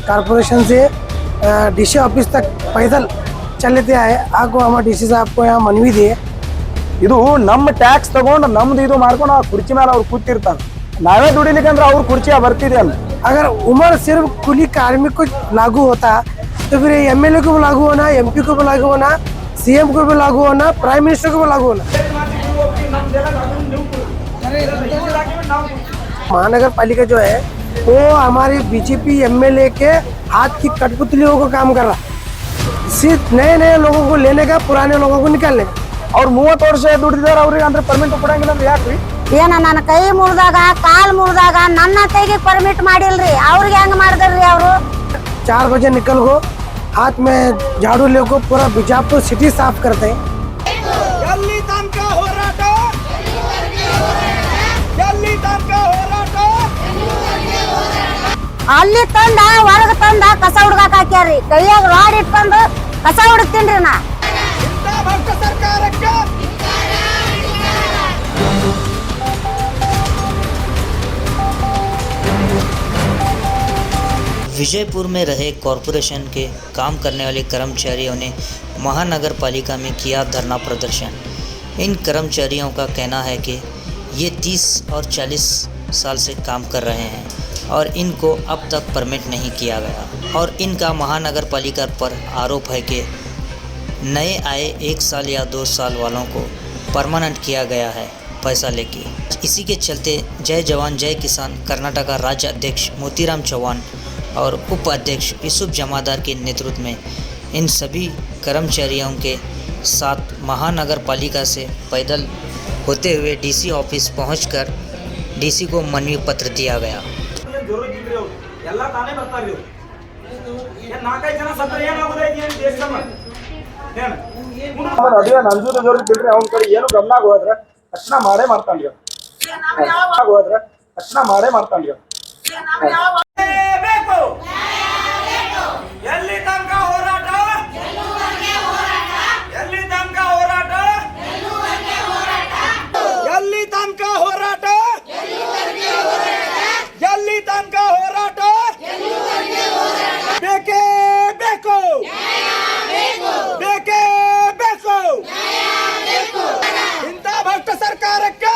Corporation से DC office तक पैदल चलते आए ಹಾಗೂ ನಮ್ಮ ಡಿಸಿ ಸಾಹೇಬ್ को यहाँ मनवी दिए। ಇದು ನಮ್ಮ ಟ್ಯಾಕ್ಸ್ ತಗೊಂಡು ನಮ್ದು ಇದು ಮಾಡ್ಕೊಂಡು ಆ ಕುರ್ಚಿ ಮೇಲೆ ಅವ್ರು ಕೂತಿರ್ತಾರೆ, ನಾವೇ ದುಡಿಲಿಕ್ಕಂದ್ರೆ ಅವ್ರ ಕುರ್ಚಿ ಬರ್ತಿದೆ ಅಲ್ಲ। अगर उम्र सिर्फ कुली कार्मिक को लागू होता तो फिर एमएलए को भी लागू होना, एमपी को भी लागू होना, सीएम को भी लागू होना, प्राइम मिनिस्टर को भी लागू होना। महानगर पालिका जो है वो हमारी बीजेपी एमएलए के हाथ की कठपुतलियों को काम कर रहा, सिर्फ नए नए लोगों को लेने का, पुराने लोगों को निकालने का। ಅವ್ರು 30 ವರ್ಷ ದುಡಿದಾರ, ಅವ್ರಿಗೆ ಅಂದ್ರೆ ಪರ್ಮಿಟ್ ಕೊಡಂಗಿಲ್ಲ ಅಂದ್ರೆ ಯಾಕ್ರಿ? ಏನ ನನ್ನ ಕೈ ಮುರಿದಾಗ ಕಾಲ್ ಮುರಿದಾಗ ನನ್ನ ಕೈಗೆ ಪರ್ಮಿಟ್ ಮಾಡಿಲ್ರಿ, ಅವ್ರಿಗೆ ಹೆಂಗ್ ಮಾಡಿದ್ರಿ ಅವರು? 4 बजे निकल गो, हाथ में झाड़ू लेको पूरा बीजापुर सिटी साफ करते हैं। ಅಲ್ಲಿ ತಂದ ಹೊರಗ ತಂದ ಕಸ ಹುಡ್ಗಾಕ್ ಹಾಕ್ಯಾರ್ರಿ, ಕೈಯಾಗ ರಾಡ್ ಇಟ್ಕೊಂಡು ಕಸ ಹುಡುಕ್ತೀನ್ರಿ ನಾ। विजयपुर में रहे कॉरपोरेशन के काम करने वाले कर्मचारियों ने महानगर पालिका में किया धरना प्रदर्शन। इन कर्मचारियों का कहना है कि ये 30 और 40 साल से काम कर रहे हैं और इनको अब तक परमिट नहीं किया गया, और इनका महानगर पालिका पर आरोप है कि नए आए 1 साल या 2 साल वालों को परमानेंट किया गया है पैसा लेके। इसी के चलते जय जवान जय किसान कर्नाटक राज्य अध्यक्ष मोतीराम चौहान और उपाध्यक्ष यूसुफ जमादार के नेतृत्व में इन सभी कर्मचारियों के साथ महानगर पालिका से पैदल होते हुए डीसी ऑफिस पहुंचकर डीसी को मनवी पत्र दिया गया। ನಂಜೂರು ಜೋರು ಬಿಡ್ರಿ, ಅವ್ನ ಕಡೆ ಏನು ಗಮನ ಹೋದ್ರೆ ತಕ್ಷಣ ಮಾಡೇ ಮಾಡ್ತಾನ್ರಿ, ಹೋದ್ರೆ ತಕ್ಷಣ ಮಾಡೇ ಮಾಡ್ತಾನ್ರಿ। ಎಲ್ಲಿ ತನಕ ಹೋರಾಟ, ಎಲ್ಲಿ ತನಕ ಹೋರಾಟ, ಎಲ್ಲಿ ತನಕ ಹೋರಾಟ, ಎಲ್ಲಿ ತನಕ ಹೋರಾಟ, ಬೇಕೇ ಬೇಕು, ಬೇಕೇ ಬೇಕು, ಇಂಥ ಭ್ರಷ್ಟ ಸರ್ಕಾರಕ್ಕೆ,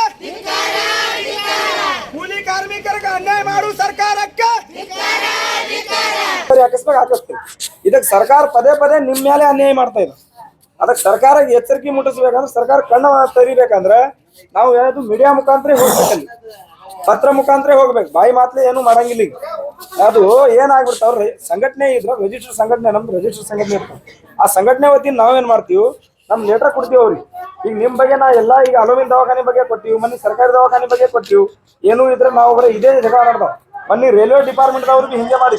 ಕೂಲಿ ಕಾರ್ಮಿಕರಿಗೆ ಅನ್ಯಾಯ ಮಾಡು ಸರ್ಕಾರಕ್ಕೆ ಹಾಕಿಸ್ತೀವಿ। ಇದಕ್ಕೆ ಸರ್ಕಾರ ಪದೇ ಪದೇ ನಿಮ್ ಮೇಲೆ ಅನ್ಯಾಯ ಮಾಡ್ತಾ ಇದೆ, ಅದಕ್ಕೆ ಸರ್ಕಾರ ಎಚ್ಚರಿಕೆ ಮುಟ್ಟಿಸ್ಬೇಕಂದ್ರೆ, ಸರ್ಕಾರ ಕಣ್ಣು ತೆರಿಬೇಕಂದ್ರೆ ನಾವು ಯಾವ್ದು ಮೀಡಿಯಾ ಮುಖಾಂತರ ಹೋಗ್ಬೇಕಲ್ಲಿ, ಪತ್ರ ಮುಖಾಂತರ ಹೋಗ್ಬೇಕು, ಬಾಯಿ ಮಾತ್ಲೆ ಏನು ಮಾಡಂಗಿಲ್ಲ। ಈಗ ಅದು ಏನಾಗ್ಬಿಡ್ತಾವ್ರಿ, ಸಂಘಟನೆ ಇದ್ರ ರಿಜಿಸ್ಟರ್ ಸಂಘಟನೆ, ನಮ್ದು ರಿಜಿಸ್ಟರ್ ಸಂಘಟನೆ ಇರ್ತಾವ, ಆ ಸಂಘಟನೆ ವತಿಯಿಂದ ನಾವೇನ್ ಮಾಡ್ತೀವಿ, ನಮ್ ಲೆಟರ್ ಕೊಡ್ತೀವಿ ಅವ್ರಿಗೆ, ಈಗ ನಿಮ್ ಬಗ್ಗೆ ನಾ ಎಲ್ಲ ಈಗ ಅಲೋವಿನ ದವಾಖಾನೆ ಬಗ್ಗೆ ಕೊಟ್ಟಿವಿ, ಮೊನ್ನೆ ಸರ್ಕಾರಿ ದವಾಖಾನೆ ಬಗ್ಗೆ ಕೊಟ್ಟಿವಿ, ಏನು ಇದ್ರೆ ನಾವು ಬರೀ ಇದೇ ಜಗಳ ನಡೆದಾವ। ಮೊನ್ನೆ ರೈಲ್ವೆ ಡಿಪಾರ್ಟ್ಮೆಂಟ್ ಅವ್ರಿಗೆ ಹಿಂಗೆ ಮಾಡಿ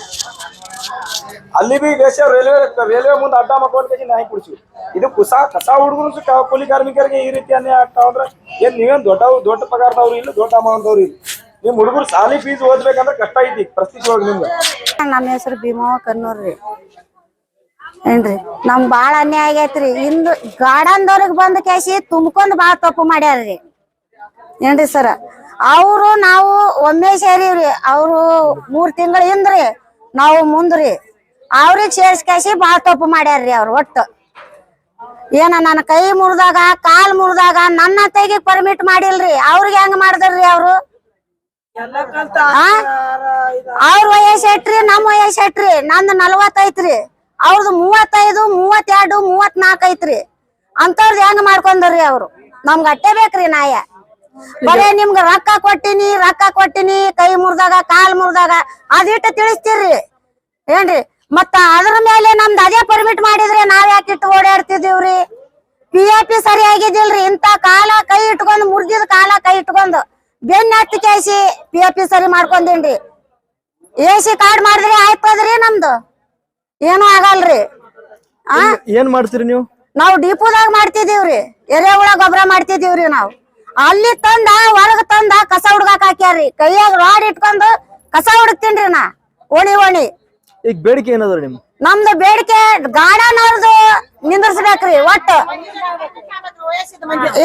ಅಲ್ಲಿ ಬಿ ದೇಶ ರೈಲ್ವೆ ಮುಂದೆ ಅಡ್ಡ ಮಕ್ಕಳಿಗೆ ನ್ಯಾಯ ಕೊಡ್ತೀವಿ। ಇದು ಕಸ ಹುಡುಗರು ಕೂಲಿ ಕಾರ್ಮಿಕರಿಗೆ ಈ ರೀತಿ ಅನ್ಯಾಯ ಆಗ್ತಾವ ಅಂದ್ರೆ ಏನ್ ನೀವೇನ್ ದೊಡ್ಡ ಪಗಾರದವ್ರು ಇಲ್ಲ, ದೊಡ್ಡ ಅಮೌಂಟ್ದವ್ರು ಇಲ್ಲ, ನಿಮ್ ಹುಡುಗರು ಸಾಲಿ ಫೀಸ್ ಓದ್ಬೇಕಂದ್ರೆ ಕಷ್ಟ ಐತಿ ಪರಿಸ್ಥಿತಿ ಒಳಗೆ ನಿಮ್ಗೆ। ನಮ್ಮ ಹೆಸರು ಭೀಮವ್ವ ಕನ್ನೂರ್ರಿ ಏನ್ರಿ, ನಮ್ ಬಾಳ ಅನ್ಯಾಯ ಆಗೈತ್ರಿ। ಇಂದು ಗಾರ್ಡನ್ದವ್ರಿಗೆ ಬಂದ್ ಕೇಸಿ ತುಂಬ್ಕೊಂಡ್ ಬಾಳ ತಪ್ಪು ಮಾಡ್ಯಾರ್ರಿ ಏನ್ರಿ ಸರ್। ಅವರು ನಾವು ಒಮ್ಮೆ ಸೇರಿವ್ರಿ, ಅವ್ರು 3 ತಿಂಗಳ ಹಿಂದ್ರಿ ನಾವು ಮುಂದ್ರಿ ಅವ್ರಿಗೆ ಸೇರ್ಸ್ಕೇಸಿ ಬಾಳ ತಪ್ಪು ಮಾಡ್ಯಾರ್ರಿ ಅವ್ರು। ಒಟ್ಟು ಏನ ನನ್ನ ಕೈ ಮುರಿದಾಗ ಕಾಲ್ ಮುರಿದಾಗ ನನ್ನ ಕೈಗೆ ಪರ್ಮಿಟ್ ಮಾಡಿಲ್ರಿ, ಅವ್ರಿಗೆ ಹೆಂಗ್ ಮಾಡಿದ್ರಿ ಅವ್ರು? ಅವ್ರ ವಯಸ್ಸು ಎಟ್ರಿ, ನಮ್ಮ ವಯಸ್ಸು ಎಟ್ರಿ? ನಂದು 40 ಐತ್ರಿ, ಅವ್ರದ್ದು 35, 32, 34 ಐತ್ರಿ। ಅಂತವ್ರದ್ದು ಹೆಂಗ್ ಮಾಡ್ಕೊಂಡ್ರಿ ಅವ್ರು? ನಮ್ಗ ಅಟ್ಟೆ ಬೇಕ್ರಿ ನ್ಯಾಯ। ಬರೇ ನಿಮ್ಗ ರೊಕ್ಕ ಕೊಟ್ಟಿನಿ, ಕೈ ಮುರಿದಾಗ ಕಾಲ್ ಮುರಿದಾಗ ಅದಿಟ್ಟು ತಿಳಿಸ್ತೀರಿ ಏನ್ರಿ? ಮತ್ತ ಅದ್ರ ಮೇಲೆ ನಮ್ದು ಅದೇ ಪರ್ಮಿಟ್ ಮಾಡಿದ್ರೆ ನಾವ್ ಯಾಕೆ ಇಟ್ಟು ಓಡಾಡ್ತಿದೀವ್ರಿ? PAP ಸರಿ ಆಗಿದಿಲ್ರಿ, ಇಂತ ಕಾಲ ಕೈ ಇಟ್ಕೊಂಡ್ ಮುರಿದಿದ್ ಕಾಲ ಕೈ ಇಟ್ಕೊಂಡ್ ಬೆನ್ನ ಹತ್ತಿ ಕೇಸಿ PAP ಸರಿ ಮಾಡ್ಕೊಂಡೇನ್ರಿ। AC ಕಾರ್ಡ್ ಮಾಡಿದ್ರಿ ಆಯ್ತದ್ರಿ, ನಮ್ದು ಏನು ಆಗಲ್ರಿ। ಏನ್ ಮಾಡ್ತೀರಿ ನೀವು? ನಾವು ಡಿಪೋದಾಗ ಮಾಡ್ತಿದೀವ್ರಿ, ಎರೆಹುಳ ಗೊಬ್ಬರ ಮಾಡ್ತಿದೀವ್ರಿ ನಾವು। ಅಲ್ಲಿ ತಂದ ಹೊರಗ ತಂದ ಕಸ ಹುಡ್ಗಾಕ್ ಹಾಕ್ಯಾರ್ರಿ, ಕೈಯಾಗ ರಾಡ್ ಇಟ್ಕೊಂಡು ಕಸ ಹುಡುಕ್ತೀನ್ರಿ ನಾ, ಓಣಿ। ಈಗ ಬೇಡಿಕೆ ಏನದ ನಿಮ್? ನಮ್ದು ಬೇಡಿಕೆ ಗಾರ್ಡನ್ ಅವ್ರದ್ದು ನಿಂದ್ರಸ್ಬೇಕ್ರಿ, ಒಟ್ಟು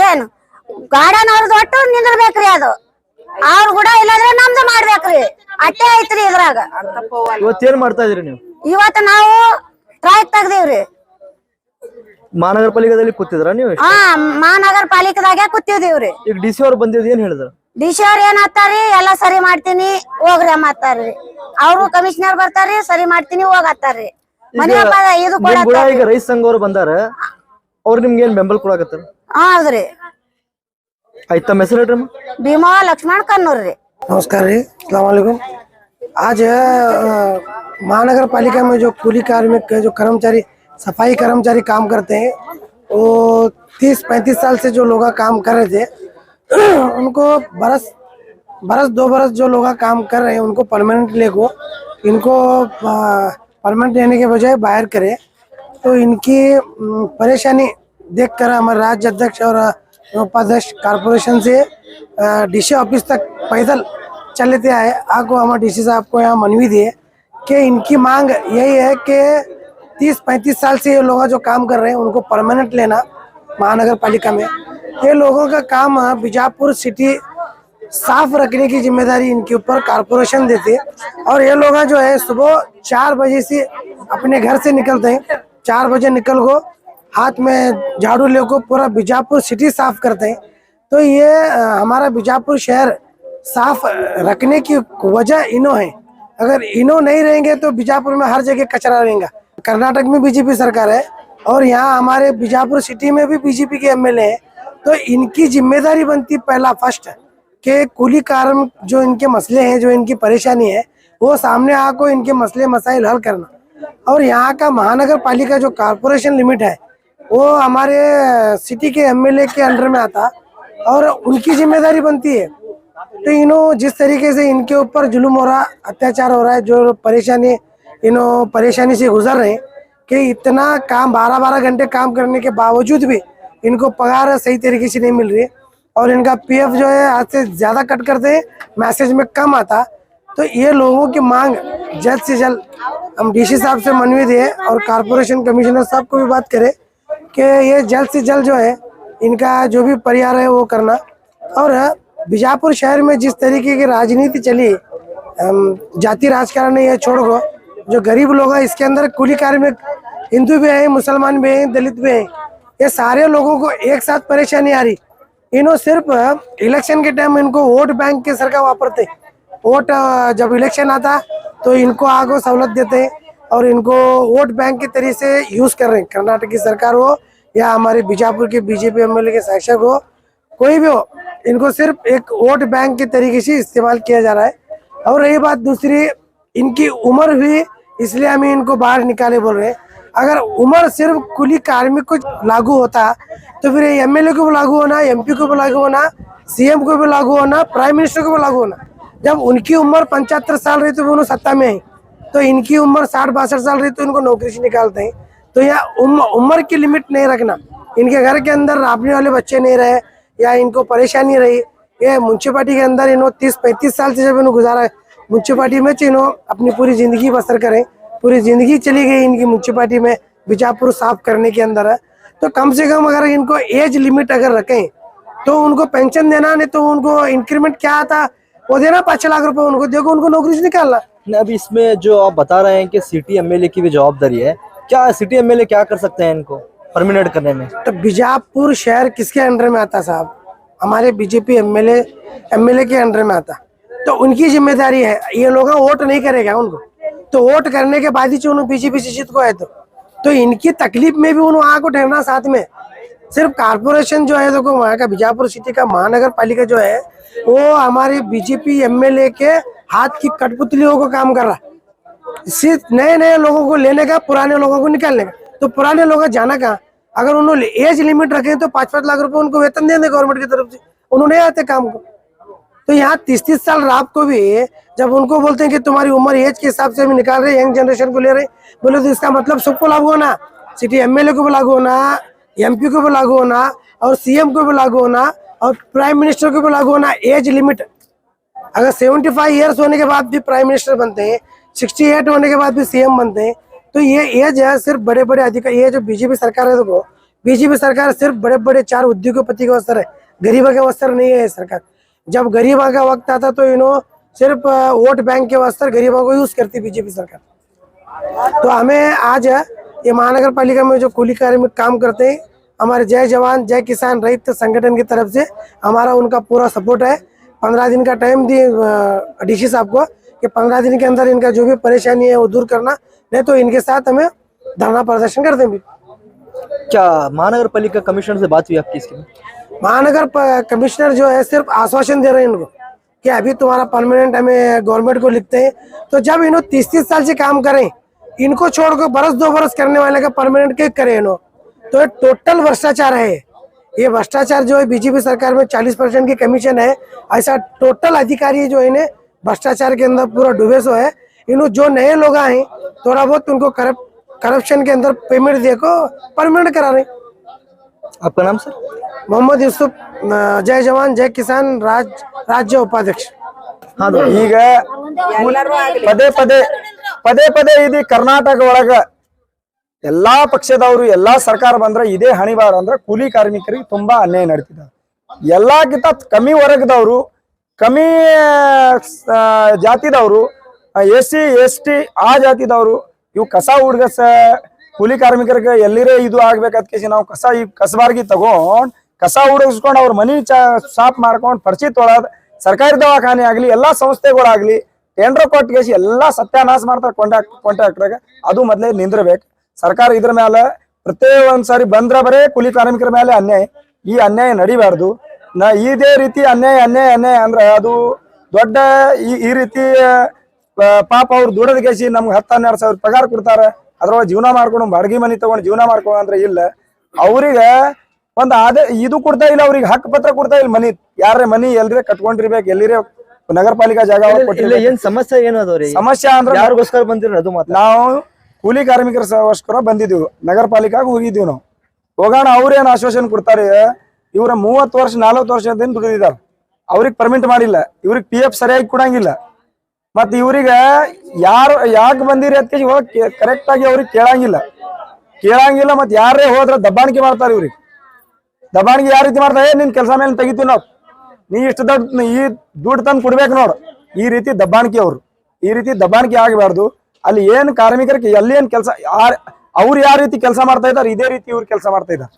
ಏನು ಗಾರ್ಡನ್ ಅವ್ರದ್ದು ಒಟ್ಟು ನಿಂದ್ರಬೇಕ್ರಿ, ಅದು ಅವ್ರ ಕೂಡ ಇಲ್ಲಂದ್ರೆ ನಮ್ದು ಮಾಡ್ಬೇಕ್ರಿ, ಅಟ್ಟೆ ಐತ್ರಿ ಇದ್ರಾಗ. ಇವತ್ತೇನ್ ಮಾಡ್ತಾ ಇದ್ರಿ ನೀವು? ಇವತ್ತ ನಾವು ಟ್ರಾಯ್ ತೆಗ್ದೇವ್ರಿ. ಮಹಾನಗರ ಪಾಲಿಕೆದಲ್ಲಿ ಕೂತಿದ್ರ ನೀವು? ಹಾ, ಮಹಾನಗರ ಪಾಲಿಕೆದಾಗೆ ಕೂತಿದೀವ್ರಿ. ಈಗ DC ಅವ್ರು ಬಂದಿದ್ ಏನ್ ಹೇಳಿದ್ರು? ಡಿಸಿ ಅವ್ರ ಏನ್ ಹತ್ತಾರಿ, ಎಲ್ಲಾ ಸರಿ ಮಾಡ್ತೀನಿ ಹೋಗ್ರಿ ಅಮ್ಮತ್ತಾರ್ರಿ. ಅವ್ರು ಕಮಿಷನರ್ ಬರ್ತಾರ್ರಿ, ಸರಿ ಮಾಡ್ತೀನಿ ಹೋಗತ್ತಾರ್ರಿ. ಮನೆ ಇದು ನಿಮ್ ಕೂಡ ಈಗ ರೈತ ಸಂಘ ಅವ್ರು ಬಂದಾರ, ಅವ್ರು ನಿಮ್ಗೆ ಏನ್ ಬೆಂಬಲ ಕೊಡಾಕತ್ತಾರ? ಹೌದ್ರಿ. ಆಯ್ತು, ತಮ್ಮ ಹೆಸರು ಹೇಳ್ರಿ? ಭೀಮಾ ಲಕ್ಷ್ಮಣ कन्नूर। नमस्कार जी, अस्सलाम वालेकुम। आज महानगर पालिका में जो कूली कार्मिक जो कर्मचारी सफाई कर्मचारी काम करते हैं, वो 30-35 साल से जो लोग काम कर रहे थे, उनको बरस 2 बरस जो लोग काम कर रहे हैं उनको परमानेंट इनको परमानेंट लेने के बजाय बाहर करे। तो इनकी परेशानी देखकर हमारे राज्य अध्यक्ष और उपाध्यक्ष कॉर्पोरेशन से DC ऑफिस तक पैदल चल लेते आए। आपको हमारे DC साहब को यहाँ मनवी दिए कि इनकी मांग यही है कि 30-35 साल से ये लोग जो काम कर रहे हैं उनको परमानेंट लेना महानगर पालिका में। ये लोगों का काम बीजापुर सिटी साफ रखने की जिम्मेदारी इनके ऊपर कॉर्पोरेशन देती है। और ये लोग जो है सुबह 4 बजे से अपने घर से निकलते हैं, 4 बजे निकल को हाथ में झाड़ू लेकर पूरा बीजापुर सिटी साफ करते हैं। तो ये हमारा बीजापुर शहर साफ रखने की वजह इनो है। अगर इनो नहीं रहेंगे तो बीजापुर में हर जगह कचरा रहेगा। कर्नाटक में बीजेपी सरकार है और यहाँ हमारे बीजापुर सिटी में भी बीजेपी के MLA है। तो इनकी जिम्मेदारी बनती पहला फर्स्ट कि कूली कार्म जो इनके मसले हैं, जो इनकी परेशानी है, वो सामने आको इनके मसले मसाइल हल करना। और यहाँ का महानगर पालिका जो कॉर्पोरेशन लिमिट है वो हमारे सिटी के MLA के अंडर में आता और उनकी जिम्मेदारी बनती है। तो इन्हों जिस तरीके से इनके ऊपर जुल्म हो रहा, अत्याचार हो रहा है, जो परेशानी से गुजर रहे हैं कि इतना काम 12-12 घंटे काम करने के बावजूद भी इनको पगार सही तरीके से नहीं मिल रही है। और इनका PF जो है आज से ज़्यादा कट करते हैं, मैसेज में कम आता। तो ये लोगों की मांग जल्द से जल्द हम DC साहब से मनवी दिए और कॉर्पोरेशन कमिश्नर साहब को भी बात करें कि ये जल्द से जल्द जो है इनका जो भी परिहार है वो करना। और बीजापुर शहर में जिस तरीके की राजनीति चली, जाति राजकारण ये छोड़ को, जो गरीब लोग हैं इसके अंदर कूली कार्मिक हिंदू भी हैं, मुसलमान भी हैं, दलित भी हैं, ये सारे लोगों को एक साथ परेशानी आ रही। इन्हों सिर्फ इलेक्शन के टाइम इनको वोट बैंक के सरकार वापरते, वोट जब इलेक्शन आता तो इनको आगो सहूलत देते हैं और इनको वोट बैंक के तरीके से यूज कर रहे हैं। कर्नाटक की सरकार हो या हमारे बीजापुर के बीजेपी MLA के शासक हो, कोई भी हो, इनको सिर्फ एक वोट बैंक के तरीके से इस्तेमाल किया जा रहा है। और रही बात दूसरी, इनकी उम्र हुई इसलिए हम इनको बाहर निकाले बोल रहे हैं। अगर उम्र सिर्फ कुली कार्मिक को लागू होता तो फिर MLA को भी लागू होना, MP को भी लागू होना, CM को भी लागू होना, प्राइम मिनिस्टर को भी लागू होना। जब उनकी उम्र 75 साल रही तो वो सत्ता में है, तो इनकी उम्र 60-62 साल रही तो इनको नौकरी से निकालते हैं। तो यहाँ उम्र की लिमिट नहीं रखना। इनके घर के अंदर रापने वाले बच्चे नहीं रहे या इनको परेशानी रही, ये म्यूनसिपालिटी के अंदर इन्हों 30-35 साल से जब इन्हों गुजारा है म्यूनसिपालिटी में, इन्हों अपनी पूरी जिंदगी बसर करें, पूरी जिंदगी चली गई इनकी म्यूनसिपालिटी में बीजापुर साफ करने के अंदर है। तो कम से कम अगर इनको एज लिमिट अगर रखें तो उनको पेंशन देना, नहीं तो उनको इंक्रीमेंट क्या आता वो देना 5 लाख रुपए उनको, देखो उनको नौकरी से निकालना। अब इसमें जो आप बता रहे हैं कि सिटी MLA की भी जवाबदारी है, क्या सिटी MLA क्या कर सकते हैं इनको परमानेंट करने में? तो बीजापुर शहर किसके अंडर में आता साहब? हमारे बीजेपी MLA के अंडर में आता। तो उनकी जिम्मेदारी है, ये लोग वोट नहीं करेगा उनको, तो वोट करने के बाद ही उन्होंने बीजेपी से जीत को है। तो इनकी तकलीफ में भी उन्होंने वहाँ को ठहरना साथ में। सिर्फ कॉर्पोरेशन जो है, देखो वहाँ का बीजापुर सिटी का महानगर पालिका जो है वो हमारे बीजेपी MLA के हाथ की कठपुतलियों को काम कर रहा, सिर्फ नए लोगों को लेने का, पुराने लोगों को निकालने का। तो पुराने लोग जाना कहाँ? अगर उन्होंने एज लिमिट रखे तो 5-5 लाख रुपए उनको वेतन देंगे गवर्नमेंट की तरफ से, उन्होंने आते काम को। तो यहाँ 30-30 साल रात को भी जब उनको बोलते हैं कि तुम्हारी उम्र एज के हिसाब से हम निकाल रहे, यंग जनरेशन को ले रहे, बोले तो इसका मतलब सबको लागू होना, सिटी MLA को भी लागू होना, MP को भी लागू होना और CM को भी लागू होना और प्राइम मिनिस्टर को भी लागू होना। एज लिमिट अगर 75 ईयर्स होने के बाद भी प्राइम मिनिस्टर बनते हैं, 68 होने के बाद भी CM बनते हैं। तो ये एज है सिर्फ बड़े बड़े अधिकारी, ये जो बीजेपी सरकार है, देखो बीजेपी सरकार सिर्फ बड़े बड़े 4 उद्योगपति के अवसर है, गरीबों के अवसर नहीं है ये सरकार। जब गरीबों का वक्त आता तो इन्हों सिर्फ वोट बैंक के वास्ते गरीबों को यूज करती बीजेपी सरकार। तो हमें आज ये महानगर पालिका में जो कूली कार्मिक काम करते हैं, हमारे जय जवान जय किसान रहित संगठन की तरफ से हमारा उनका पूरा सपोर्ट है। 15 दिन का टाइम दिए डीसी साहब को कि 15 दिन के अंदर इनका जो भी परेशानी है वो दूर करना, नहीं तो इनके साथ हमें धरना प्रदर्शन कर देंगे। क्या महानगर पालिका कमिश्नर से बात हुई आपकी इसके में? महानगर कमिश्नर जो है सिर्फ आश्वासन दे रहे हैं इनको कि अभी तुम्हारा परमानेंट हमें गवर्नमेंट को लिखते हैं। तो जब इन्हों 30-30 साल से काम करें, इनको छोड़कर बरस 2 बरस करने वाले का परमानेंट क्या करें इन्हों, तो ये टोटल भ्रष्टाचार है। ये भ्रष्टाचार जो है बीजेपी सरकार में 40% की कमीशन है। ऐसा टोटल अधिकारी जो इन्हें भ्रष्टाचार के अंदर पूरा डूबे सो है। इन्हों जो नए लोग आए थोड़ा बहुत उनको करप्शन के अंदर पेमेंट देखो परमानेंट करा रहे। आपका नाम सर? मोहम्मद यूसुफ, जय जवान जय किसान राज्य उपाध्यक्ष। हाँ ಈಗ ಪದೇ ಪದೇ ಇದು ಕರ್ನಾಟಕ ಒಳಗ ಎಲ್ಲಾ ಪಕ್ಷದವರು ಎಲ್ಲಾ ಸರ್ಕಾರ ಬಂದ್ರೆ ಇದೇ ಹಣಿಬಾರ ಅಂದ್ರೆ ಕೂಲಿ ಕಾರ್ಮಿಕರಿಗೆ ತುಂಬಾ ಅನ್ಯಾಯ ನಡೀತಿದೆ। ಎಲ್ಲಕ್ಕಿಂತ ಕಮ್ಮಿ ವರ್ಗದವರು, ಕಮ್ಮಿ ಜಾತಿದವರು, SC ST ಆ ಜಾತಿದವರು ಇವು ಕಸ ಹುಡ್ಗಸ ಕೂಲಿ ಕಾರ್ಮಿಕರಿಗೆ ಎಲ್ಲಿರೇ ಇದು ಆಗ್ಬೇಕಂತ ನಾವು ಈ ಕಸಬಾರ್ಗಿ ತಗೊಂಡ್ ಕಸ ಹುಡುಗಿಸ್ಕೊಂಡು ಅವ್ರ ಮನಿ ಸಾಫ್ ಮಾಡ್ಕೊಂಡು ಪರ್ಚಿ ತೊಳದ್ ಸರ್ಕಾರಿ ದವಾಖಾನೆ ಆಗ್ಲಿ ಎಲ್ಲಾ ಸಂಸ್ಥೆಗಳಾಗ್ಲಿ ಟೆಂಡರ್ ಕೊಟ್ಟು ಎಲ್ಲಾ ಸತ್ಯಾನಾಶ ಮಾಡ್ತಾರೆ ಕಾಂಟ್ರಾಕ್ಟರ್ಗ। ಅದು ಮೊದ್ಲೇ ನಿಂದ್ರಬೇಕು ಸರ್ಕಾರ। ಇದ್ರ ಮೇಲೆ ಪ್ರತಿ ಒಂದ್ಸಾರಿ ಬಂದ್ರ ಬರೇ ಕೂಲಿ ಕಾರ್ಮಿಕರ ಮೇಲೆ ಅನ್ಯಾಯ, ಈ ಅನ್ಯಾಯ ನಡಿಬಾರ್ದು। ಇದೇ ರೀತಿ ಅನ್ಯಾಯ ಅಂದ್ರೆ ಅದು ದೊಡ್ಡ ಈ ರೀತಿ ಪಾಪ ಅವ್ರು ದುಡದ ನಮ್ಗೆ 10-12 ಸಾವಿರ ಪಗಾರ ಕೊಡ್ತಾರ, ಅದ್ರೊಳಗೆ ಜೀವನ ಮಾಡ್ಕೊಂಡು ಬಾಡಿಗೆ ಮನಿ ತಗೊಂಡು ಜೀವನ ಮಾಡ್ಕೊಂಡು ಅಂದ್ರೆ ಇಲ್ಲ। ಅವ್ರಿಗೆ ಒಂದ್ ಇದು ಕೊಡ್ತಾ ಇಲ್ಲ, ಅವ್ರಿಗೆ ಹಕ್ಕು ಪತ್ರ ಕೊಡ್ತಾ ಇಲ್ಲ। ಮನಿ ಯಾರೇ ಮನಿ ಎಲ್ರೇ ಕಟ್ಕೊಂಡಿರ್ಬೇಕು, ಎಲ್ಲಿರೇ ನಗರ ಪಾಲಿಕಾ ಜಾಗ ಏನ್ ಸಮಸ್ಯೆ ಏನು ಅದಾವ್ರಿ? ಸಮಸ್ಯೆ ಅಂದ್ರೆ ಯಾರಿಗೋಸ್ಕರ ಬಂದಿರ ಅದು ಮಾತ್ರ? ನಾವು ಕೂಲಿ ಕಾರ್ಮಿಕರಿಗೋಸ್ಕರ ಬಂದಿದ್ದೀವಿ, ನಗರ ಪಾಲಿಕಾಗ ಹೋಗಿದ್ದೀವಿ ನಾವು। ಹೋಗೋಣ ಅವ್ರೇನ್ ಆಶ್ವಾಸನೆ ಕೊಡ್ತಾರೆ, ಇವ್ರ 30 ವರ್ಷ 40 ವರ್ಷದಿಂದ ದುಡಿದಿದ್ದಾರೆ, ಅವ್ರಿಗೆ ಪರ್ಮಿಟ್ ಮಾಡಿಲ್ಲ, ಇವ್ರಿಗೆ PF ಸರಿಯಾಗಿ ಕೊಡಂಗಿಲ್ಲ। ಮತ್ ಇವ್ರಿಗೆ ಯಾಕೆ ಬಂದಿರಿ ಅಂತ ಕರೆಕ್ಟ್ ಆಗಿ ಅವ್ರಿಗೆ ಕೇಳಂಗಿಲ್ಲ। ಮತ್ ಯಾರೇ ಹೋದ್ರ ದಬ್ಬಾಣಿಕೆ ಮಾಡ್ತಾರೆ ಇವ್ರಿಗೆ। ದಬ್ಬಾಣಿಕೆ ಯಾವ ರೀತಿ ಮಾಡ್ತಾರೆ, ನಿನ್ ಕೆಲಸ ಮೇಲೆ ತೆಗಿತೀವಿ ನಾವು, ನೀ ಇಷ್ಟು ದೊಡ್ಡ ಈ ದುಡ್ಡು ತಂದು ಕೊಡ್ಬೇಕು ನೋಡು, ಈ ರೀತಿ ದಬ್ಬಾಣಿಕೆ ಅವ್ರು। ಈ ರೀತಿ ದಬ್ಬಾಣಿಕೆ ಆಗಬಾರ್ದು। ಅಲ್ಲಿ ಏನ್ ಕಾರ್ಮಿಕರಿಗೆ ಎಲ್ಲಿ ಏನ್ ಕೆಲಸ ಅವ್ರು ಯಾವ ರೀತಿ ಕೆಲಸ ಮಾಡ್ತಾ ಇದಾರೆ ಇದೇ ರೀತಿ ಇವ್ರು ಕೆಲಸ ಮಾಡ್ತಾ ಇದಾರೆ।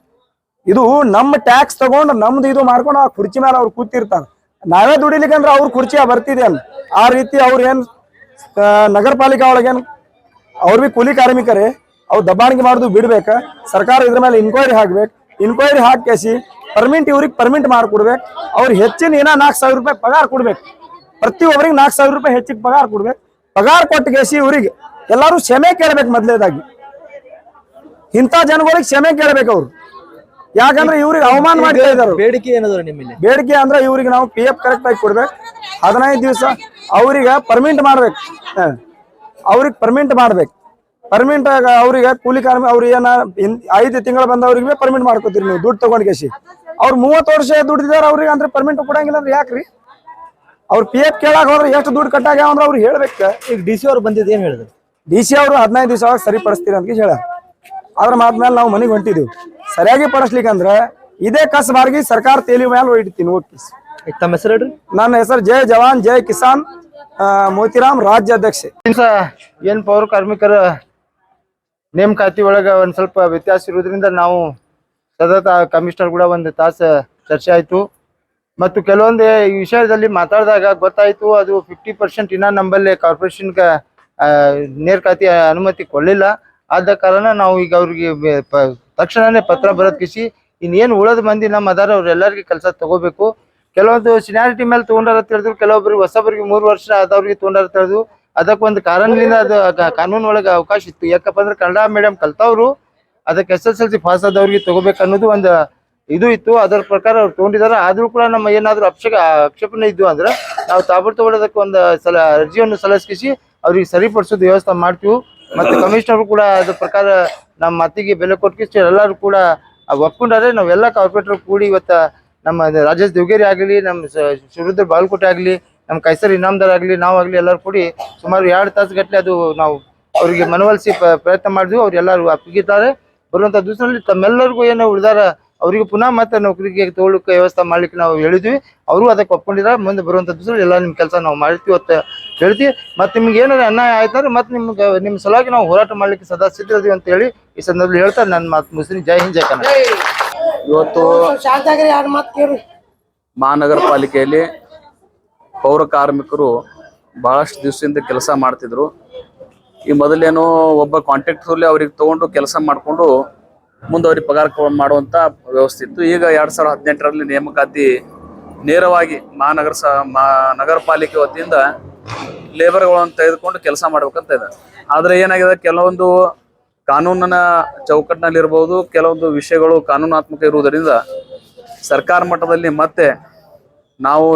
ಇದು ನಮ್ಮ ಟ್ಯಾಕ್ಸ್ ತಗೊಂಡು ನಮ್ದು ಇದು ಮಾಡ್ಕೊಂಡು ಆ ಕುರ್ಚಿ ಮೇಲೆ ಅವ್ರು ಕೂತಿರ್ತಾರೆ, ನಾವೇ ದುಡಿಲಿಕ್ಕೆ ಅಂದ್ರೆ ಅವ್ರ ಕುರ್ಚಿ ಬರ್ತಿದೆ ಅಲ್ಲ। ಆ ರೀತಿ ಅವ್ರ ಏನ್ ನಗರ ಪಾಲಿಕಾ ಒಳಗೇನ್ ಅವ್ರ ಬಿ ಕೂಲಿ ಕಾರ್ಮಿಕರೇ, ಅವ್ರು ದಬ್ಬಾಣಿಕೆ ಮಾಡುದು ಬಿಡ್ಬೇಕ। ಸರ್ಕಾರ ಇದ್ರ ಮೇಲೆ ಇನ್ಕ್ವೈರಿ ಹಾಕ್ಬೇಕು, ಇನ್ಕ್ವೈರಿ ಹಾಕಿ ಪರ್ಮಿಟ್ ಇವ್ರಿಗೆ ಪರ್ಮಿಟ್ ಮಾಡ್ಕೊಡ್ಬೇಕು। ಅವ್ರಿಗೆ ಹೆಚ್ಚಿನ ಏನ 4,000 ರೂಪಾಯಿ ಪಗಾರ ಕೊಡ್ಬೇಕು, ಪ್ರತಿಯೊಬ್ಬರಿಗೆ 4,000 ರೂಪಾಯಿ ಹೆಚ್ಚಿಗೆ ಪಗಾರ ಕೊಡ್ಬೇಕು। ಪಗಾರ ಕೊಟ್ಟು ಇವ್ರಿಗೆ ಎಲ್ಲಾರು ಕ್ಷಮೆ ಕೇಳಬೇಕು। ಮೊದಲೇದಾಗಿ ಇಂಥ ಜನಗಳಿಗೆ ಕ್ಷಮೆ ಕೇಳಬೇಕು ಅವ್ರು, ಯಾಕಂದ್ರೆ ಇವ್ರಿಗೆ ಅವಮಾನ ಮಾಡ್ತಾ ಇದ್ದಾರೆ। ಬೇಡಿಕೆ ಏನಾದ್ರು ನಿಮ್ಮಲ್ಲಿ? ಬೇಡಿಕೆ ಅಂದ್ರೆ ಇವ್ರಿಗೆ ನಾವು PF ಕರೆಕ್ಟ್ ಆಗಿ ಕೊಡ್ಬೇಕು, 15 ದಿವಸ ಅವ್ರಿಗೆ ಪರ್ಮಿಟ್ ಮಾಡ್ಬೇಕು, ಅವ್ರಿಗೆ ಪರ್ಮಿಟ್ ಮಾಡ್ಬೇಕು। ಪರ್ಮಿಟ್ ಅವ್ರಿಗೆ ಕೂಲಿ ಕಾರ್ಮಿ ಅವ್ರು ಏನ 5 ತಿಂಗಳು ಬಂದವ್ರಿಗೆ ಪರ್ಮಿಟ್ ಮಾಡ್ಕೋತೀರಿ ನೀವು ದುಡ್ಡು ತಗೊಂಡ್ ಅವ್ರು 30 ವರ್ಷ ದುಡ್ದಿದಾರ, ಅವ್ರಿಗೆ ಅಂದ್ರೆ ಪರ್ಮಿಟ್ ಕೊಡಂಗಿಲ್ಲ ಅಂದ್ರೆ ಯಾಕ್ರಿ? ಅವ್ರು PF ಕೇಳಾಕ ಹೋದ್ರೆ ಎಷ್ಟು ದುಡ್ಡು ಕಟ್ಟಾಗ್ಯಾವ ಅಂದ್ರೆ ಅವ್ರು ಹೇಳ್ಬೇಕು। ಈಗ DC ಅವ್ರು ಬಂದಿದ್ದು ಏನ್ ಹೇಳಿದ್ರು? DC ಅವರು 15 ದಿವಸ ಸರಿಪಡಿಸ್ತೀರಿ ಅಂತ ಹೇಳ, ಅದ್ರ ಮಾದ್ಮೇಲೆ ನಾವು ಮನೆಗೆ ಹೊಂಟಿದೀವಿ। ಸರಿಯಾಗಿ ಪಡಿಸ್ಲಿಕ್ಕಂದ್ರೆ ಇದೇ ಕಸಬಾರ್ಗಿ ಸರ್ಕಾರ ತೇಲಿ ಮೇಲೆ ಹೊಡಿತೀನಿ ಹೋಗಿ। ತಮ್ಮ ಹೆಸರು ಹೇಳ್ರಿ? ನನ್ನ ಹೆಸರು ಜೈ ಜವಾನ್ ಜೈ ಕಿಸಾನ್ ಮೋತಿರಾಮ್ ರಾಜ್ಯಾಧ್ಯಕ್ಷ। ಏನ್ ಪೌರ ಕಾರ್ಮಿಕರ ನೇಮಕಾತಿ ಒಳಗ ಒಂದ್ ಸ್ವಲ್ಪ ವ್ಯತ್ಯಾಸ ಇರೋದ್ರಿಂದ ನಾವು ಸತತ ಕಮಿಷನರ್ ಕೂಡ ಒಂದು ತಾಸು ಚರ್ಚೆ ಆಯ್ತು, ಮತ್ತು ಕೆಲವೊಂದು ಈ ವಿಷಯದಲ್ಲಿ ಮಾತಾಡಿದಾಗ ಗೊತ್ತಾಯ್ತು ಅದು 50% ಇನ್ನ ನಂಬಲ್ಲಿ ಕಾರ್ಪೊರೇಷನ್ಗೆ ನೇಮಕಾತಿ ಅನುಮತಿ ಕೊಡಲಿಲ್ಲ। ಆದ ಕಾರಣ ನಾವು ಈಗ ಅವ್ರಿಗೆ ತಕ್ಷಣನೇ ಪತ್ರ ಬರೋದ್ಕಿಸಿ ಇನ್ನೇನು ಉಳಿದ ಮಂದಿ ನಮ್ಮ ಅದಾರ ಅವ್ರೆಲ್ಲರಿಗೆ ಕೆಲಸ ತಗೋಬೇಕು। ಕೆಲವೊಂದು ಸಿನಾರಿಟಿ ಮೇಲೆ ತಗೊಂಡಾರ ತಿಳಿದ್ರು, ಕೆಲವೊಬ್ಬರಿಗೆ ಹೊಸಬರಿಗೆ 3 ವರ್ಷ ಆದವ್ರಿಗೆ ತಗೊಂಡಾರ ತಿಳಿದು ಅದಕ್ಕೊಂದು ಕಾರಣದಿಂದ ಅದು ಕಾನೂನು ಒಳಗೆ ಅವಕಾಶ ಇತ್ತು। ಯಾಕಪ್ಪ ಅಂದ್ರೆ ಕನ್ನಡ ಮೀಡಿಯಂ ಕಲ್ತವ್ರು ಅದಕ್ಕೆ SSLC ಪಾಸ್ ಆದವ್ರಿಗೆ ತಗೋಬೇಕು ಅನ್ನೋದು ಒಂದು ಇದು ಇತ್ತು, ಅದರ ಪ್ರಕಾರ ಅವ್ರು ತಗೊಂಡಿದ್ದಾರೆ। ಆದ್ರೂ ಕೂಡ ನಮ್ಮ ಏನಾದ್ರು ಆಕ್ಷೇಪಣೆ ಇದ್ದು ಅಂದ್ರೆ ನಾವು ತಗೊಳ್ಳೋದಕ್ಕೆ ಒಂದು ಸಲ ಅರ್ಜಿಯನ್ನು ಸಲ್ಲಿಸಿ ಅವ್ರಿಗೆ ಸರಿಪಡಿಸೋದು ವ್ಯವಸ್ಥೆ ಮಾಡ್ತೀವಿ। ಮತ್ತು ಕಮಿಷನರ್ ಕೂಡ ಅದ್ರ ಪ್ರಕಾರ ನಮ್ಮ ಮಾತಿಗೆ ಬೆಲೆ ಕೊಟ್ಟು ಎಲ್ಲರೂ ಕೂಡ ಒಪ್ಕೊಂಡ್ರೆ ನಾವೆಲ್ಲ ಕಾರ್ಪೊರೇಟರ್ ಕೂಡಿ ಇವತ್ತು ನಮ್ಮ ರಾಜೇಶ್ ದೇವಗೇರಿ ಆಗಲಿ, ನಮ್ಮ ಶಿವರುದ್ರ ಬಾಗಲಕೋಟೆ ಆಗಲಿ, ನಮ್ಮ ಕೈಸರ್ ಇನಾಮದಾರ್ ಆಗಲಿ, ನಾವಾಗಲಿ ಎಲ್ಲರೂ ಕೂಡಿ ಸುಮಾರು 2 ತಾಸು ಗಟ್ಟಲೆ ಅದು ನಾವು ಅವರಿಗೆ ಮನವೊಲಿಸಿ ಪ್ರಯತ್ನ ಮಾಡಿದ್ವಿ। ಅವ್ರು ಎಲ್ಲರೂ ಅಪ್ಪಿಗಿದ್ದಾರೆ। ಬರುವಂಥ ದಿವಸದಲ್ಲಿ ತಮ್ಮೆಲ್ಲರಿಗೂ ಏನು ಉಳಿದಾರ ಅವರಿಗೆ ಪುನಃ ಮತ್ತೆ ನೌಕರಿಗೆ ತಗೊಳ್ಳಕ್ಕೆ ವ್ಯವಸ್ಥೆ ಮಾಡ್ಲಿಕ್ಕೆ ನಾವು ಹೇಳಿದ್ವಿ. ಅವರು ಅದಕ್ಕೆ ಒಪ್ಕೊಂಡಿದ್ದಾರೆ. ಮುಂದೆ ಬರುವಂಥ ದಿವಸ ಎಲ್ಲ ನಿಮ್ಮ ಕೆಲಸ ನಾವು ಮಾಡ್ತೀವಿ ಅಂತ ಹೇಳ್ತೀವಿ. ಮತ್ತೆ ನಿಮ್ಗೆ ಏನಾದ್ರು ಅನ್ಯಾಯ ಆಯ್ತಂದ್ರೆ ಮತ್ತೆ ನಿಮ್ಮ ಸಲುವಾಗಿ ನಾವು ಹೋರಾಟ ಮಾಡ್ಲಿಕ್ಕೆ ಸದಾ ಸಿದ್ಧರಿದ್ದೀವಿ ಅಂತ ಹೇಳಿ ಈ ಸಂದರ್ಭದಲ್ಲಿ ಹೇಳ್ತಾ ನನ್ನ ಮಾತು ಮುಗಿಸ್ತೀನಿ. ಜೈ ಹಿಂದ್, ಜೈ ಕನ್ನಡ. ಇವತ್ತು ಮಹಾನಗರ ಪಾಲಿಕೆಯಲ್ಲಿ ಪೌರ ಕಾರ್ಮಿಕರು ಬಹಳಷ್ಟು ದಿವಸದಿಂದ ಕೆಲಸ ಮಾಡ್ತಿದ್ರು. ಈ ಮೊದಲೇನು ಒಬ್ಬ ಕಾಂಟ್ರಾಕ್ಟರ್ಲಿ ಅವ್ರಿಗೆ ತಗೊಂಡು ಕೆಲಸ ಮಾಡಿಕೊಂಡು ಮುಂದೆ ಅವ್ರಿಗೆ ಪಗಾರ ಮಾಡುವಂಥ ವ್ಯವಸ್ಥೆ ಇತ್ತು. ಈಗ 2018ರಲ್ಲಿ ನೇಮಕಾತಿ ನೇರವಾಗಿ ನಗರ ಪಾಲಿಕೆ ವತಿಯಿಂದ ಲೇಬರ್ಗಳನ್ನು ತೆಗೆದುಕೊಂಡು ಕೆಲಸ ಮಾಡ್ಬೇಕಂತ ಇದೆ. ಆದರೆ ಏನಾಗಿದೆ, ಕೆಲವೊಂದು ಕಾನೂನಿನ ಚೌಕಟ್ಟಿನಲ್ಲಿರ್ಬೋದು, ಕೆಲವೊಂದು ವಿಷಯಗಳು ಕಾನೂನಾತ್ಮಕ ಇರುವುದರಿಂದ ಸರ್ಕಾರ ಮಟ್ಟದಲ್ಲಿ ಮತ್ತೆ ನಾವು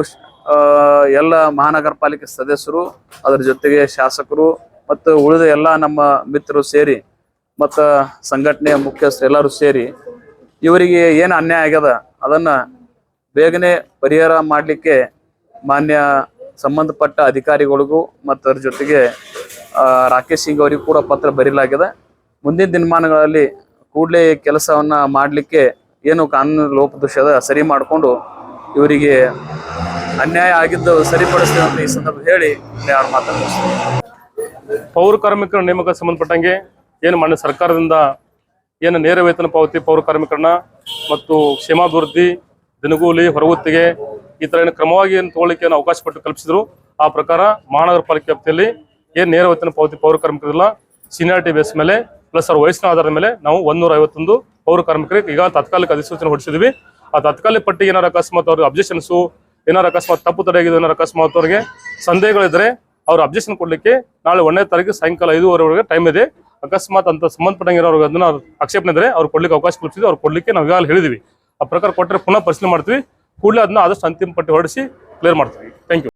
ಎಲ್ಲ ಮಹಾನಗರ ಪಾಲಿಕೆ ಸದಸ್ಯರು, ಅದರ ಜೊತೆಗೆ ಶಾಸಕರು ಮತ್ತು ಉಳಿದ ಎಲ್ಲ ನಮ್ಮ ಮಿತ್ರರು ಸೇರಿ ಮತ್ತು ಸಂಘಟನೆಯ ಮುಖ್ಯಸ್ಥರು ಎಲ್ಲರೂ ಸೇರಿ ಇವರಿಗೆ ಏನು ಅನ್ಯಾಯ ಆಗ್ಯದ ಅದನ್ನು ಬೇಗನೆ ಪರಿಹಾರ ಮಾಡಲಿಕ್ಕೆ ಮಾನ್ಯ ಸಂಬಂಧಪಟ್ಟ ಅಧಿಕಾರಿಗಳಿಗೂ ಮತ್ತು ಅದರ ಜೊತೆಗೆ ರಾಕೇಶ್ ಸಿಂಗ್ ಅವರಿಗೂ ಕೂಡ ಪತ್ರ ಬರೀಲಾಗಿದೆ. ಮುಂದಿನ ದಿನಮಾನಗಳಲ್ಲಿ ಕೂಡಲೇ ಕೆಲಸವನ್ನು ಮಾಡಲಿಕ್ಕೆ ಏನು ಕಾನೂನು ಲೋಪದೋಷದ ಸರಿ ಮಾಡಿಕೊಂಡು ಇವರಿಗೆ ಅನ್ಯಾಯ ಆಗಿದ್ದು ಸರಿಪಡಿಸ್ತೇವೆ ಅಂತ ಈ ಸಂದರ್ಭ ಹೇಳಿ ಯಾರು ಮಾತಾಡ್ತಾರೆ. ಪೌರ ಕಾರ್ಮಿಕರ ನೇಮಕ ಸಂಬಂಧಪಟ್ಟಂಗೆ ಏನು ಮಾನ್ಯ ಸರ್ಕಾರದಿಂದ ಏನು ನೇರ ವೇತನ ಪಾವತಿ ಪೌರ ಕಾರ್ಮಿಕರನ್ನ ಮತ್ತು ಕ್ಷೇಮಾಭಿವೃದ್ಧಿ, ದಿನಗೂಲಿ, ಹೊರಗುತ್ತಿಗೆ ಈ ಥರ ಏನು ಕ್ರಮವಾಗಿ ಏನು ತಗೊಳ್ಳಿಕ್ಕೆ ಏನು ಅವಕಾಶ ಪಟ್ಟು ಕಲ್ಪಿಸಿದ್ರು. ಆ ಪ್ರಕಾರ ಮಹಾನಗರ ಪಾಲಿಕೆ ವ್ಯಾಪ್ತಿಯಲ್ಲಿ ಏನು ನೇರ ವೇತನ ಪಾವತಿ ಪೌರ ಕಾರ್ಮಿಕರಿಲ್ಲ, ಸೀನಿಯಾರಿಟಿ ಬೇಸ್ ಮೇಲೆ ಪ್ಲಸ್ ಅವ್ರ ವಯಸ್ಸಿನ ಆಧಾರದ ಮೇಲೆ ನಾವು 151 ಪೌರ ಕಾರ್ಮಿಕರಿಗೆ ಈಗ ತಾತ್ಕಾಲಿಕ ಅಧಿಸೂಚನೆ ಹೊರಡಿಸಿದ್ವಿ. ಆ ತಾತ್ಕಾಲಿಕ ಪಟ್ಟಿಗೆ ಏನಾರು ಅಕಸ್ಮಾತ್ ಅವ್ರಿಗೆ ಅಬ್ಜೆಕ್ಷನ್ಸು, ಏನಾರು ಅಕಸ್ಮಾತ್ ತಪ್ಪು ತಡೆಯಾಗಿದೆ, ಏನಾರು ಅಕಸ್ಮಾತ್ ಅವ್ರಿಗೆ ಸಂದೇಹಗಳಿದ್ರೆ ಅವ್ರ ಅಬ್ಜೆಕ್ಷನ್ ಕೊಡ್ಲಿಕ್ಕೆ ನಾಳೆ 1ನೇ ತಾರೀಕು ಸಾಯಂಕಾಲ 5:15 ಟೈಮ್ ಇದೆ. ಅಕಸ್ಮಾತ್ ಅಂತ ಸಂಬಂಧಪಟ್ಟಂಗೆ ಅವ್ರಿಗೆ ಅದನ್ನ ಆಕ್ಷೇಪಣೆ ಇದ್ರೆ ಅವ್ರು ಕೊಡ್ಲಿಕ್ಕೆ ಅವಕಾಶ ಕಲ್ಪಿಸಿದ್ವಿ. ಅವ್ರು ಕೊಡ್ಲಿಕ್ಕೆ ನಾವು ಈಗಾಗಲೇ ಹೇಳಿದ್ವಿ. ಆ ಪ್ರಕಾರ ಕೊಟ್ಟರೆ ಪುನಃ ಪರಿಶೀಲನೆ ಮಾಡ್ತೀವಿ. ಕೂಡಲೇ ಅದನ್ನ ಆದಷ್ಟು ಅಂತಿಮ ಪಟ್ಟಿ ಹೊರಡಿಸಿ ಕ್ಲಿಯರ್ ಮಾಡ್ತೀವಿ. Thank you.